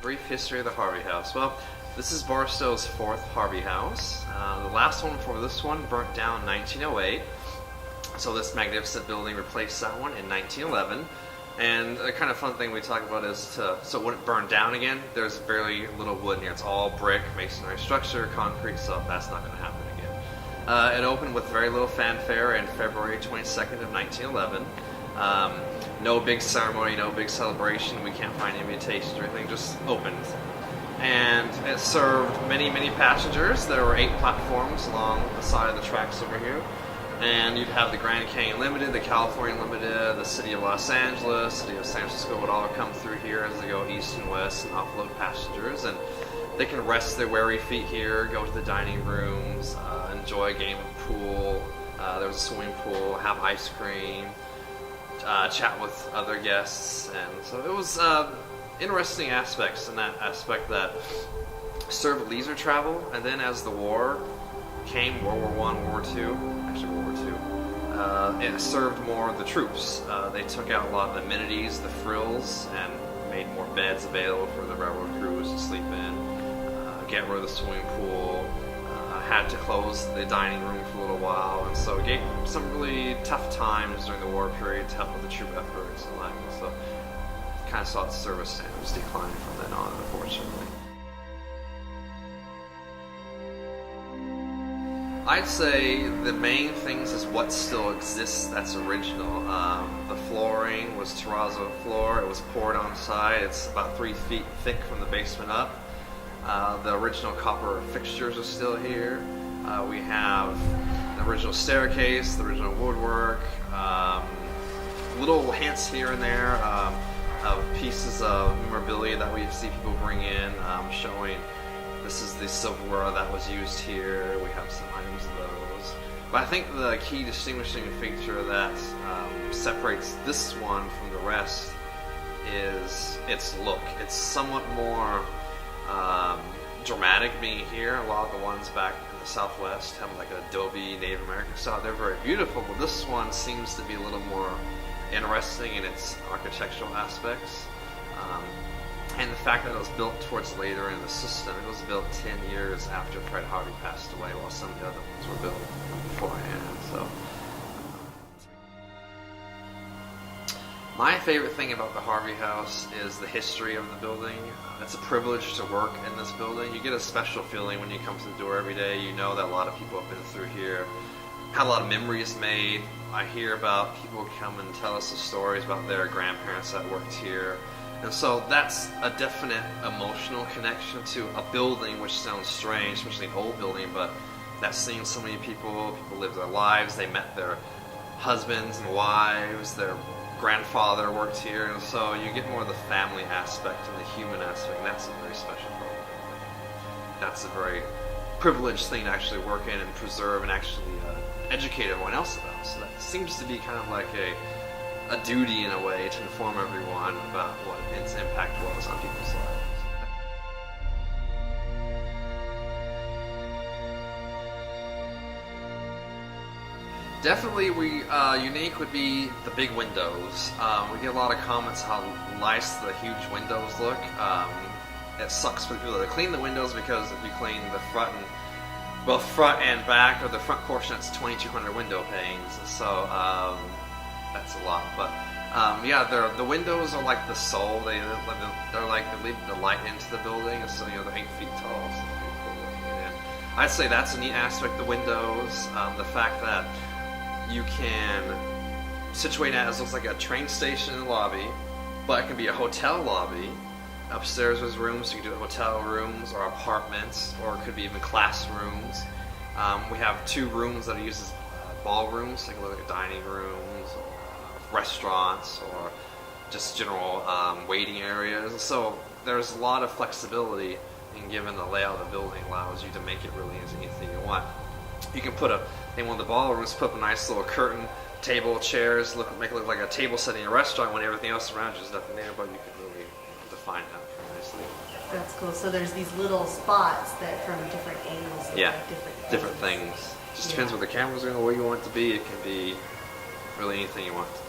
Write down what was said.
Brief history of the Harvey house. Well, this is Barstow's fourth Harvey house. The last one before this one burnt down in 1908. So this magnificent building replaced that one in 1911. And a kind of fun thing we talk about is so it wouldn't burn down again, there's very little wood here. It's all brick, masonry structure, concrete, so that's not going to happen again. It opened with very little fanfare in February 22nd of 1911. No big ceremony, no big celebration. We can't find invitations or anything, just opened. And it served many, many passengers. There were 8 platforms along the side of the tracks over here. And you'd have the Grand Canyon Limited, the California Limited, the City of Los Angeles, City of San Francisco would all come through here as they go east and west and offload passengers. And they can rest their weary feet here, go to the dining rooms, enjoy a game of pool. There was a swimming pool, have ice cream, chat with other guests. And so it was interesting aspects in that aspect that served leisure travel. And then as the war came, World War I, World War II, actually World War II, it served more the troops. They took out a lot of the amenities, the frills, and made more beds available for the railroad crews to sleep in, get rid of the swimming pool, had to close the dining room for a little while, and so it gave some really tough times during the war period to help with the troop efforts and like that. So kind of saw the service standards decline from then on, unfortunately. I'd say the main things is what still exists that's original. The flooring was terrazzo floor. It was poured on site. It's about 3 feet thick from the basement up. The original copper fixtures are still here. We have the original staircase, the original woodwork, little hints here and there of pieces of memorabilia that we see people bring in, showing this is the silverware that was used here. We have some items of those. But I think the key distinguishing feature that separates this one from the rest is its look. It's somewhat more dramatic being here. A lot of the ones back in the Southwest have like an adobe Native American style. They're very beautiful, but this one seems to be a little more interesting in its architectural aspects. And the fact that it was built towards later in the system. It was built 10 years after Fred Harvey passed away, while some of the other ones were built beforehand. So, my favorite thing about the Harvey house is the history of the building. It's a privilege to work in this building. You get a special feeling when you come to the door every day. You know that a lot of people have been through here, had a lot of memories made. I hear about people come and tell us the stories about their grandparents that worked here. And so that's a definite emotional connection to a building, which sounds strange, especially an old building, but that's seeing so many people live their lives, they met their husbands and wives, their grandfather worked here, and so you get more of the family aspect and the human aspect, and that's a very special program. That's a very privileged thing to actually work in and preserve and actually educate everyone else about. So that seems to be kind of like a duty in a way to inform everyone about what its impact was on people's lives. Definitely, unique would be the big windows. We get a lot of comments how nice the huge windows look. It sucks for the people that clean the windows because if you clean the front and both front and back, or the front portion, that's 2,200 window panes. So that's a lot. But yeah, the windows are like the soul. They're like they lead the light into the building. So they're 8 feet tall. So pretty cool looking. And I'd say that's a neat aspect. The windows, the fact that you can situate it as looks like a train station in the lobby, but it can be a hotel lobby. Upstairs there's rooms, so you can do hotel rooms or apartments, or it could be even classrooms. We have 2 rooms that are used as ballrooms, so you can look at dining rooms, or restaurants, or just general waiting areas. So there's a lot of flexibility, and given the layout of the building allows you to make it really into anything you want. You can put in one of the ballrooms, put up a nice little curtain, table, chairs, make it look like a table setting in a restaurant when everything else around you is nothing there, but you can really define that pretty nicely. That's cool. So there's these little spots that from different angles look like different things. Just depends what the camera's doing, where you want it to be. It can be really anything you want it to be.